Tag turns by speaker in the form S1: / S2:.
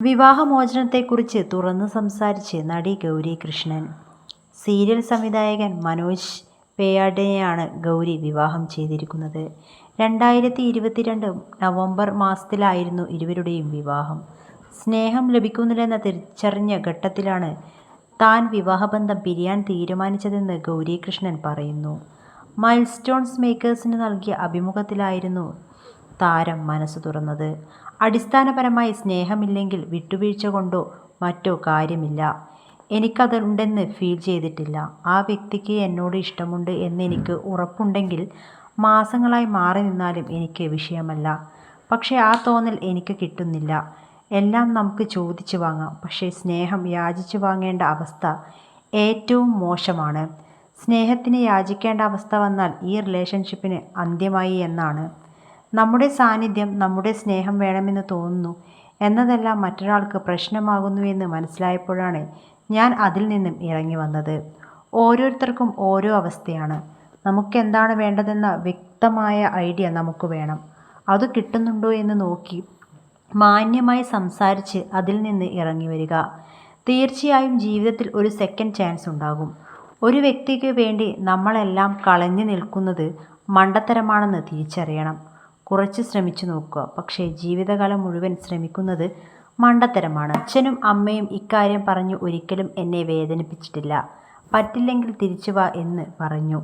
S1: വിവാഹമോചനത്തെക്കുറിച്ച് തുറന്നു സംസാരിച്ച് നടി ഗൗരി കൃഷ്ണൻ. സീരിയൽ സംവിധായകൻ മനോജ് പേയാടിനെയാണ് ഗൗരി വിവാഹം ചെയ്തിരിക്കുന്നത്. 2022 നവംബർ മാസത്തിലായിരുന്നു ഇരുവരുടെയും വിവാഹം. സ്നേഹം ലഭിക്കുന്നില്ലെന്ന് തിരിച്ചറിഞ്ഞ ഘട്ടത്തിലാണ് താൻ വിവാഹബന്ധം പിരിയാൻ തീരുമാനിച്ചതെന്ന് ഗൗരി കൃഷ്ണൻ പറയുന്നു. മൈൽസ്റ്റോൺസ് മേക്കേഴ്സിന് നൽകിയ അഭിമുഖത്തിലായിരുന്നു താരം മനസ്സ് തുറന്നത്. അടിസ്ഥാനപരമായി സ്നേഹമില്ലെങ്കിൽ വിട്ടുവീഴ്ച കൊണ്ടോ മറ്റോ കാര്യമില്ല. എനിക്കതുണ്ടെന്ന് ഫീൽ ചെയ്തിട്ടില്ല. ആ വ്യക്തിക്ക് എന്നോട് ഇഷ്ടമുണ്ട് എന്നെനിക്ക് ഉറപ്പുണ്ടെങ്കിൽ മാസങ്ങളായി മാറി നിന്നാലും എനിക്ക് വിഷയമല്ല. പക്ഷേ ആ തോന്നൽ എനിക്ക് കിട്ടുന്നില്ല. എല്ലാം നമുക്ക് ചോദിച്ചു വാങ്ങാം, പക്ഷേ സ്നേഹം യാചിച്ചു വാങ്ങേണ്ട അവസ്ഥ ഏറ്റവും മോശമാണ്. സ്നേഹത്തിന് യാചിക്കേണ്ട അവസ്ഥ വന്നാൽ ഈ റിലേഷൻഷിപ്പിന് അന്ത്യമായി എന്നാണ്. നമ്മുടെ സാന്നിധ്യം, നമ്മുടെ സ്നേഹം വേണമെന്ന് തോന്നുന്നു എന്നതെല്ലാം മറ്റൊരാൾക്ക് പ്രശ്നമാകുന്നുവെന്ന് മനസ്സിലായപ്പോഴാണ് ഞാൻ അതിൽ നിന്നും ഇറങ്ങി വന്നത്. ഓരോരുത്തർക്കും ഓരോ അവസ്ഥയാണ്. നമുക്കെന്താണ് വേണ്ടതെന്ന വ്യക്തമായ ഐഡിയ നമുക്ക് വേണം. അത് കിട്ടുന്നുണ്ടോ എന്ന് നോക്കി മാന്യമായി സംസാരിച്ച് അതിൽ നിന്ന് ഇറങ്ങി വരിക. തീർച്ചയായും ജീവിതത്തിൽ ഒരു സെക്കൻഡ് ചാൻസ് ഉണ്ടാകും. ഒരു വ്യക്തിക്ക് വേണ്ടി നമ്മളെല്ലാം കളഞ്ഞു നിൽക്കുന്നത് മണ്ടത്തരമാണെന്ന് തിരിച്ചറിയണം. കുറച്ച് ശ്രമിച്ചു നോക്കുക, പക്ഷേ ജീവിതകാലം മുഴുവൻ ശ്രമിക്കുന്നത് മണ്ടത്തരമാണ്. അച്ഛനും അമ്മയും ഇക്കാര്യം പറഞ്ഞു ഒരിക്കലും എന്നെ വേദനിപ്പിച്ചിട്ടില്ല. പറ്റില്ലെങ്കിൽ തിരിച്ചു വാ എന്ന് പറഞ്ഞു.